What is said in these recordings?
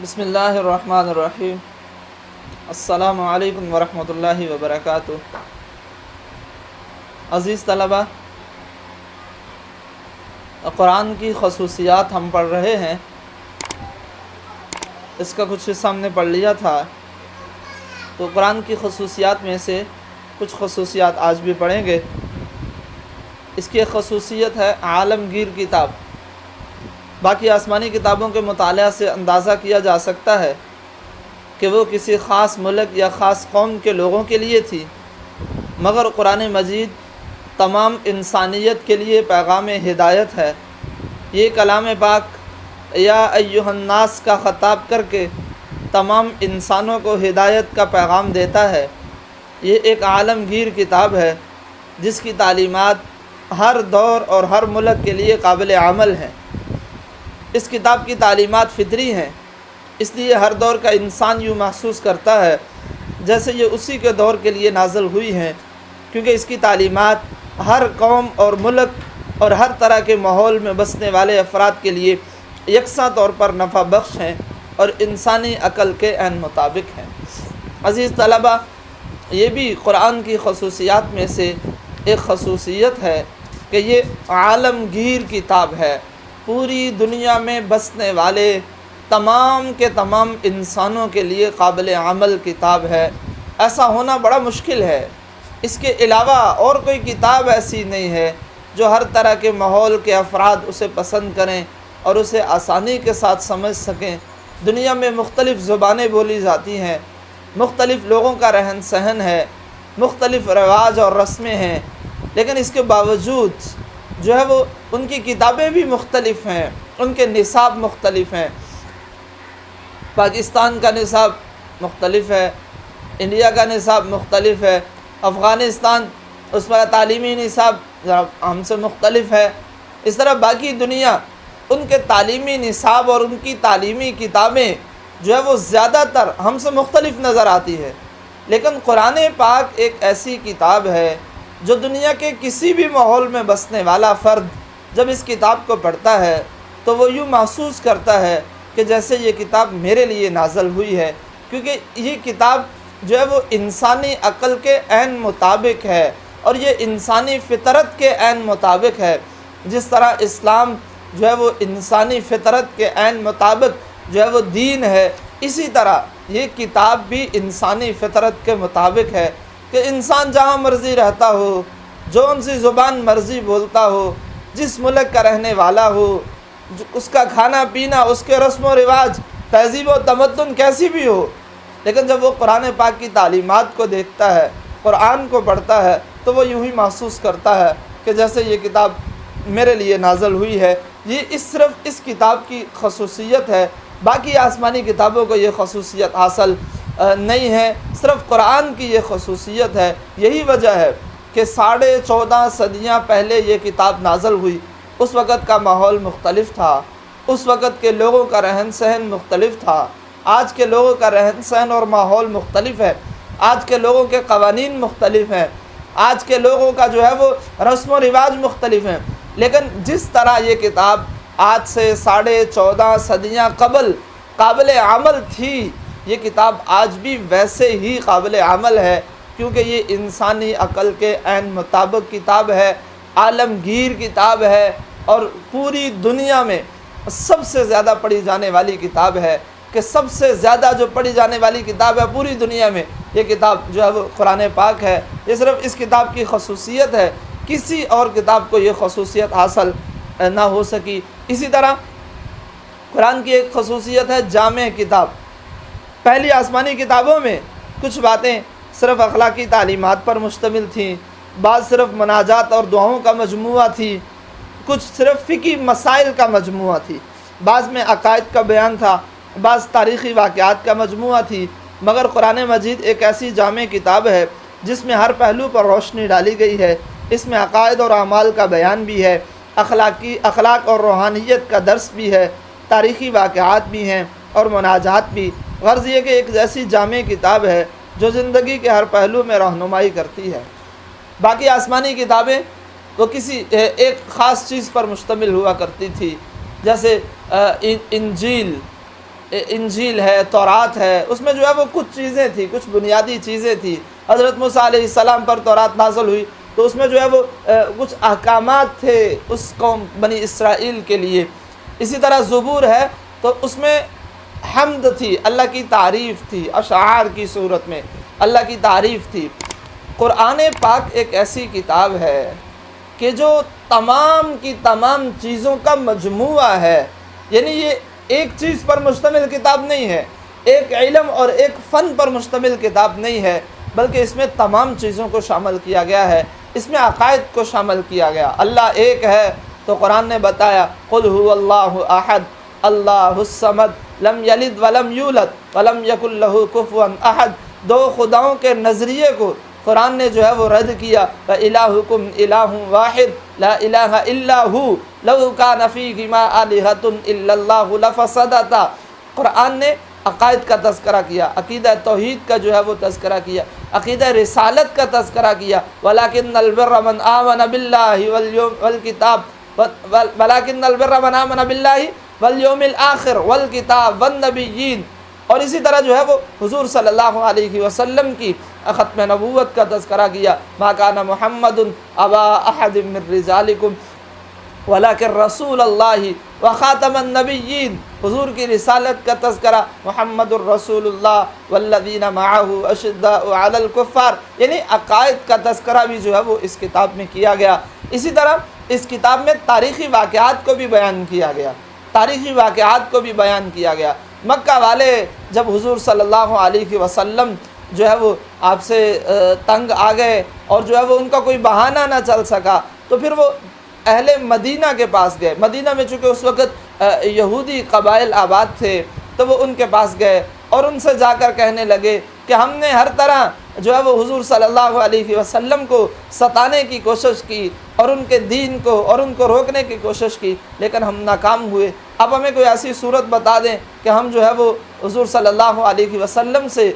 بسم اللہ الرحمن الرحیم۔ السلام علیکم ورحمۃ اللہ وبرکاتہ۔ عزیز طلبہ، قرآن کی خصوصیات ہم پڑھ رہے ہیں۔ اس کا کچھ حصہ ہم نے پڑھ لیا تھا، تو قرآن کی خصوصیات میں سے کچھ خصوصیات آج بھی پڑھیں گے۔ اس کی ایک خصوصیت ہے عالمگیر کتاب۔ باقی آسمانی کتابوں کے مطالعہ سے اندازہ کیا جا سکتا ہے کہ وہ کسی خاص ملک یا خاص قوم کے لوگوں کے لیے تھی، مگر قرآن مجید تمام انسانیت کے لیے پیغام ہدایت ہے۔ یہ کلام پاک یا ایھا الناس کا خطاب کر کے تمام انسانوں کو ہدایت کا پیغام دیتا ہے۔ یہ ایک عالمگیر کتاب ہے جس کی تعلیمات ہر دور اور ہر ملک کے لیے قابل عمل ہیں۔ اس کتاب کی تعلیمات فطری ہیں، اس لیے ہر دور کا انسان یوں محسوس کرتا ہے جیسے یہ اسی کے دور کے لیے نازل ہوئی ہیں، کیونکہ اس کی تعلیمات ہر قوم اور ملک اور ہر طرح کے ماحول میں بسنے والے افراد کے لیے یکساں طور پر نفع بخش ہیں اور انسانی عقل کے عین مطابق ہیں۔ عزیز طلبہ، یہ بھی قرآن کی خصوصیات میں سے ایک خصوصیت ہے کہ یہ عالمگیر کتاب ہے، پوری دنیا میں بسنے والے تمام کے تمام انسانوں کے لیے قابل عمل کتاب ہے۔ ایسا ہونا بڑا مشکل ہے۔ اس کے علاوہ اور کوئی کتاب ایسی نہیں ہے جو ہر طرح کے ماحول کے افراد اسے پسند کریں اور اسے آسانی کے ساتھ سمجھ سکیں۔ دنیا میں مختلف زبانیں بولی جاتی ہیں، مختلف لوگوں کا رہن سہن ہے، مختلف رواج اور رسمیں ہیں، لیکن اس کے باوجود جو ہے وہ ان کی کتابیں بھی مختلف ہیں، ان کے نصاب مختلف ہیں۔ پاکستان کا نصاب مختلف ہے، انڈیا کا نصاب مختلف ہے، افغانستان اس کا تعلیمی نصاب ہم سے مختلف ہے۔ اس طرح باقی دنیا ان کے تعلیمی نصاب اور ان کی تعلیمی کتابیں جو ہے وہ زیادہ تر ہم سے مختلف نظر آتی ہے، لیکن قرآن پاک ایک ایسی کتاب ہے جو دنیا کے کسی بھی ماحول میں بسنے والا فرد جب اس کتاب کو پڑھتا ہے تو وہ یوں محسوس کرتا ہے کہ جیسے یہ کتاب میرے لیے نازل ہوئی ہے، کیونکہ یہ کتاب جو ہے وہ انسانی عقل کے عین مطابق ہے اور یہ انسانی فطرت کے عین مطابق ہے۔ جس طرح اسلام جو ہے وہ انسانی فطرت کے عین مطابق جو ہے وہ دین ہے، اسی طرح یہ کتاب بھی انسانی فطرت کے مطابق ہے کہ انسان جہاں مرضی رہتا ہو، جون سی زبان مرضی بولتا ہو، جس ملک کا رہنے والا ہو، اس کا کھانا پینا، اس کے رسم و رواج، تہذیب و تمدن کیسی بھی ہو، لیکن جب وہ قرآن پاک کی تعلیمات کو دیکھتا ہے، قرآن کو پڑھتا ہے، تو وہ یوں ہی محسوس کرتا ہے کہ جیسے یہ کتاب میرے لیے نازل ہوئی ہے۔ یہ صرف اس کتاب کی خصوصیت ہے، باقی آسمانی کتابوں کو یہ خصوصیت حاصل نہیں ہے، صرف قرآن کی یہ خصوصیت ہے۔ یہی وجہ ہے کہ 14.5 صدیاں پہلے یہ کتاب نازل ہوئی۔ اس وقت کا ماحول مختلف تھا، اس وقت کے لوگوں کا رہن سہن مختلف تھا، آج کے لوگوں کا رہن سہن اور ماحول مختلف ہے، آج کے لوگوں کے قوانین مختلف ہیں، آج کے لوگوں کا جو ہے وہ رسم و رواج مختلف ہیں، لیکن جس طرح یہ کتاب آج سے 14.5 صدیاں قبل قابل عمل تھی، یہ کتاب آج بھی ویسے ہی قابل عمل ہے، کیونکہ یہ انسانی عقل کے عین مطابق کتاب ہے، عالمگیر کتاب ہے اور پوری دنیا میں سب سے زیادہ پڑھی جانے والی کتاب ہے کہ سب سے زیادہ جو پڑھی جانے والی کتاب ہے پوری دنیا میں، یہ کتاب جو ہے وہ قرآن پاک ہے۔ یہ صرف اس کتاب کی خصوصیت ہے، کسی اور کتاب کو یہ خصوصیت حاصل نہ ہو سکی۔ اسی طرح قرآن کی ایک خصوصیت ہے جامع کتاب۔ پہلی آسمانی کتابوں میں کچھ باتیں صرف اخلاقی تعلیمات پر مشتمل تھیں، بعض صرف مناجات اور دعاؤں کا مجموعہ تھی، کچھ صرف فقہی مسائل کا مجموعہ تھی، بعض میں عقائد کا بیان تھا، بعض تاریخی واقعات کا مجموعہ تھی، مگر قرآن مجید ایک ایسی جامع کتاب ہے جس میں ہر پہلو پر روشنی ڈالی گئی ہے۔ اس میں عقائد اور اعمال کا بیان بھی ہے، اخلاق اور روحانیت کا درس بھی ہے، تاریخی واقعات بھی ہیں اور مناجات بھی۔ غرض یہ کہ ایک ایسی جامع کتاب ہے جو زندگی کے ہر پہلو میں رہنمائی کرتی ہے۔ باقی آسمانی کتابیں وہ کسی ایک خاص چیز پر مشتمل ہوا کرتی تھی، جیسے انجیل انجیل ہے، تورات ہے، اس میں جو ہے وہ کچھ چیزیں تھیں، کچھ بنیادی چیزیں تھیں۔ حضرت موسیٰ علیہ السلام پر تورات نازل ہوئی تو اس میں جو ہے وہ کچھ احکامات تھے اس قوم بنی اسرائیل کے لیے۔ اسی طرح زبور ہے تو اس میں حمد تھی، اللہ کی تعریف تھی، اشعار کی صورت میں اللہ کی تعریف تھی۔ قرآن پاک ایک ایسی کتاب ہے کہ جو تمام کی تمام چیزوں کا مجموعہ ہے، یعنی یہ ایک چیز پر مشتمل کتاب نہیں ہے، ایک علم اور ایک فن پر مشتمل کتاب نہیں ہے، بلکہ اس میں تمام چیزوں کو شامل کیا گیا ہے، اس میں عقائد کو شامل کیا گیا۔ اللہ ایک ہے تو قرآن نے بتایا قل هو اللہ احد اللہ الصمد لم یلد ولم یولد ولم یکن لہ کفوا احد۔ دو خداؤں کے نظریے کو قرآن نے جو ہے وہ رد کیا، فَإِلَٰهُكُمْ إِلَٰهٌ وَاحِدٌ لَا إِلَٰهَ إِلَّا هُوَ لَوْ كَانَ فِيهِمَا آلِهَةٌ إِلَّا اللَّهُ لَفَسَدَتَا۔ قرآن نے عقائد کا تذکرہ کیا، عقیدہ توحید کا جو ہے وہ تذکرہ کیا، عقیدہ رسالت کا تذکرہ کیا۔ وَلَٰكِنَّ الْبِرَّ مَنْ آمَنَ بِاللَّهِ وَالْكِتَابِ وَلَٰكِنَّ الْبِرَّ مَنْ آمَنَ بِاللَّهِ وَالْيَوْمِ الْآخِرِ وَالْكِتَابِ وَالنَّبِيِّينَ۔ اور اسی طرح جو ہے وہ حضور صلی اللہ علیہ وسلم کی ختم نبوت کا تذکرہ کیا، ما کان محمد ابا احد من رجالکم ولکن رسول اللہ وخاتم النبیین۔ حضور کی رسالت کا تذکرہ، محمد الرسول اللہ والذین معہ اشداء علی الکفار، یعنی عقائد کا تذکرہ بھی جو ہے وہ اس کتاب میں کیا گیا۔ اسی طرح اس کتاب میں تاریخی واقعات کو بھی بیان کیا گیا، تاریخی واقعات کو بھی بیان کیا گیا۔ مکہ والے جب حضور صلی اللہ علیہ وسلم جو ہے وہ آپ سے تنگ آ گئے اور جو ہے وہ ان کا کوئی بہانہ نہ چل سکا تو پھر وہ اہل مدینہ کے پاس گئے۔ مدینہ میں چونکہ اس وقت یہودی قبائل آباد تھے تو وہ ان کے پاس گئے اور ان سے جا کر کہنے لگے کہ ہم نے ہر طرح جو ہے وہ حضور صلی اللہ علیہ وسلم کو ستانے کی کوشش کی اور ان کے دین کو اور ان کو روکنے کی کوشش کی، لیکن ہم ناکام ہوئے۔ اب ہمیں کوئی ایسی صورت بتا دیں کہ ہم جو ہے وہ حضور صلی اللہ علیہ وسلم سے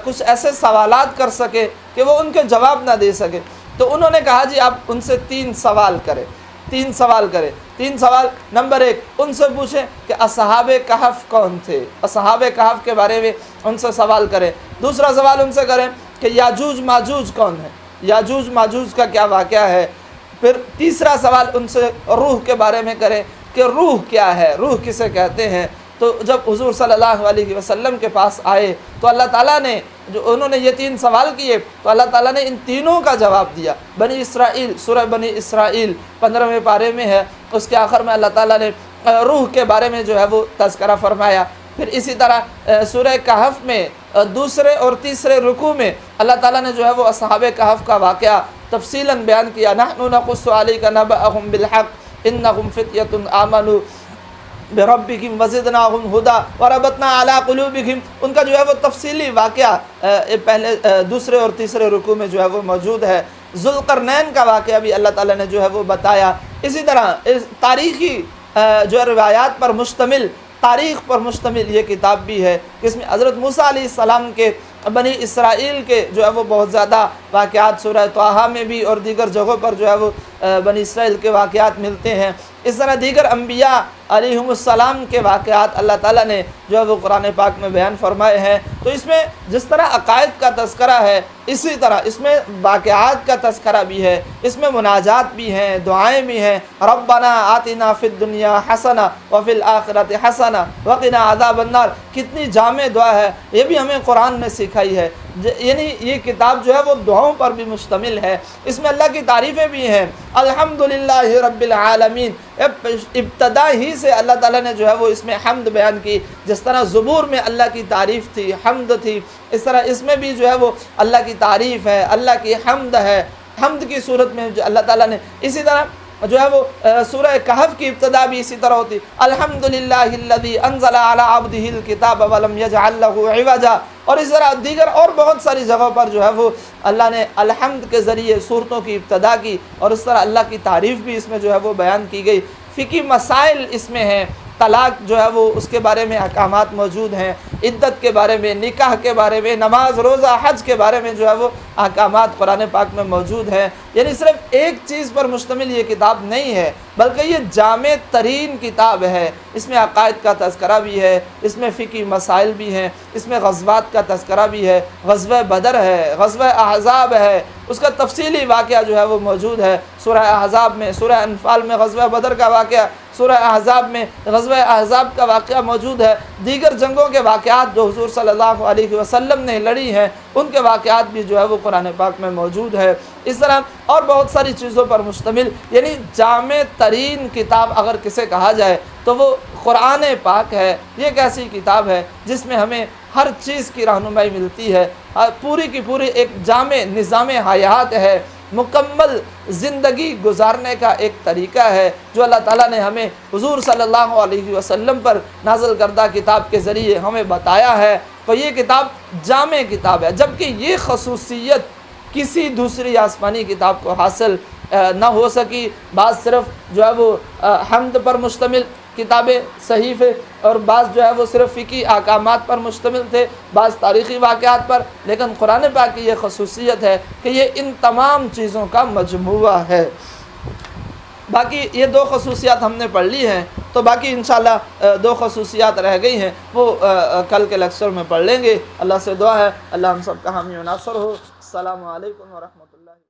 کچھ ایسے سوالات کر سکے کہ وہ ان کے جواب نہ دے سکے۔ تو انہوں نے کہا جی آپ ان سے 3 سوال کریں، 3 سوال کریں۔ 3 سوال، نمبر 1 ان سے پوچھیں کہ اصحاب کہف کون تھے، اصحاب کہف کے بارے میں ان سے سوال کریں۔ دوسرا سوال ان سے کریں کہ یاجوج ماجوج کون ہے، یاجوج ماجوج کا کیا واقعہ ہے۔ پھر تیسرا سوال ان سے روح کے بارے میں کریں کہ روح کیا ہے، روح کسے کہتے ہیں۔ تو جب حضور صلی اللہ علیہ وسلم کے پاس آئے تو اللہ تعالیٰ نے جو انہوں نے یہ 3 سوال کیے تو اللہ تعالیٰ نے ان تینوں کا جواب دیا۔ بنی اسرائیل، سورہ بنی اسرائیل 15ویں پارے میں ہے، اس کے آخر میں اللہ تعالیٰ نے روح کے بارے میں جو ہے وہ تذکرہ فرمایا۔ پھر اسی طرح سورہ کہف میں دوسرے اور تیسرے رکوع میں اللہ تعالیٰ نے جو ہے وہ اصحاب کہف کا واقعہ تفصیلاً بیان کیا۔ نحن نقص علیک نبأہم بالحق انہم فتیۃ آمنوا بربکم وزدناہم ھدی وربطنا علی قلوبہم۔ ان کا جو ہے وہ تفصیلی واقعہ پہلے دوسرے اور تیسرے رکوع میں جو ہے وہ موجود ہے۔ ذوالقرنین کا واقعہ بھی اللہ تعالیٰ نے جو ہے وہ بتایا۔ اسی طرح تاریخی جو ہے روایات پر مشتمل، تاریخ پر مشتمل یہ کتاب بھی ہے، جس میں حضرت موسیٰ علیہ السلام کے بنی اسرائیل کے جو ہے وہ بہت زیادہ واقعات سورہ طٰہٰ میں بھی اور دیگر جگہوں پر جو ہے وہ بنی اسرائیل کے واقعات ملتے ہیں۔ اس طرح دیگر انبیاء علیہم السلام کے واقعات اللہ تعالیٰ نے جو ہے وہ قرآن پاک میں بیان فرمائے ہیں۔ تو اس میں جس طرح عقائد کا تذکرہ ہے اسی طرح اس میں واقعات کا تذکرہ بھی ہے، اس میں مناجات بھی ہیں، دعائیں بھی ہیں۔ ربنا آتنا فی الدنیا حسنہ وفی الآخرۃ حسنہ وقنا عذاب النار، کتنی جامع دعا ہے، یہ بھی ہمیں قرآن نے سکھائی ہے۔ یعنی یہ کتاب جو ہے وہ دعاؤں پر بھی مشتمل ہے، اس میں اللہ کی تعریفیں بھی ہیں۔ الحمدللہ رب العالمین، ابتدا ہی سے اللہ تعالیٰ نے جو ہے وہ اس میں حمد بیان کی، جس طرح زبور میں اللہ کی تعریف تھی، حمد تھی، اس طرح اس میں بھی جو ہے وہ اللہ کی تعریف ہے، اللہ کی حمد ہے، حمد کی صورت میں جو اللہ تعالیٰ نے۔ اسی طرح جو ہے وہ سورہ کہف کی ابتدا بھی اسی طرح ہوتی، الحمدللہ الذی انزل علی عبدہ الکتاب ولم یجعل لہ عوجا۔ اور اس طرح دیگر اور بہت ساری جگہوں پر جو ہے وہ اللہ نے الحمد کے ذریعے صورتوں کی ابتدا کی، اور اس طرح اللہ کی تعریف بھی اس میں جو ہے وہ بیان کی گئی۔ فقہی مسائل اس میں ہیں، طلاق جو ہے وہ اس کے بارے میں احکامات موجود ہیں، عدت کے بارے میں، نکاح کے بارے میں، نماز روزہ حج کے بارے میں جو ہے وہ احکامات قرآن پاک میں موجود ہیں۔ یعنی صرف ایک چیز پر مشتمل یہ کتاب نہیں ہے، بلکہ یہ جامع ترین کتاب ہے۔ اس میں عقائد کا تذکرہ بھی ہے، اس میں فقہی مسائل بھی ہیں، اس میں غزوات کا تذکرہ بھی ہے، غزوہ بدر ہے، غزوہ احزاب ہے، اس کا تفصیلی واقعہ جو ہے وہ موجود ہے سورہ احزاب میں، سورہ انفال میں غزوہ بدر کا واقعہ، سورہ احزاب میں غزوہ احزاب کا واقعہ موجود ہے، دیگر جنگوں کے واقعات جو حضور صلی اللہ علیہ وسلم نے لڑی ہیں ان کے واقعات بھی جو ہے وہ قرآن پاک میں موجود ہے۔ اس طرح اور بہت ساری چیزوں پر مشتمل، یعنی جامع ترین کتاب اگر کسے کہا جائے تو وہ قرآن پاک ہے۔ یہ ایک ایسی کتاب ہے جس میں ہمیں ہر چیز کی رہنمائی ملتی ہے، پوری کی پوری ایک جامع نظام حیات ہے، مکمل زندگی گزارنے کا ایک طریقہ ہے جو اللہ تعالیٰ نے ہمیں حضور صلی اللہ علیہ وسلم پر نازل کردہ کتاب کے ذریعے ہمیں بتایا ہے۔ تو یہ کتاب جامع کتاب ہے، جبکہ یہ خصوصیت کسی دوسری آسمانی کتاب کو حاصل نہ ہو سکی۔ بعض صرف جو ہے وہ حمد پر مشتمل کتابیں صحیفے، اور بعض جو ہے وہ صرف فقہی احکامات پر مشتمل تھے، بعض تاریخی واقعات پر، لیکن قرآن پاک کی یہ خصوصیت ہے کہ یہ ان تمام چیزوں کا مجموعہ ہے۔ باقی یہ دو خصوصیات ہم نے پڑھ لی ہیں، تو باقی انشاءاللہ دو خصوصیات رہ گئی ہیں، وہ کل کے لیکچر میں پڑھ لیں گے۔ اللہ سے دعا ہے اللہ ہم سب کا حامی و ناصر ہو۔ السلام علیکم ورحمۃ اللہ۔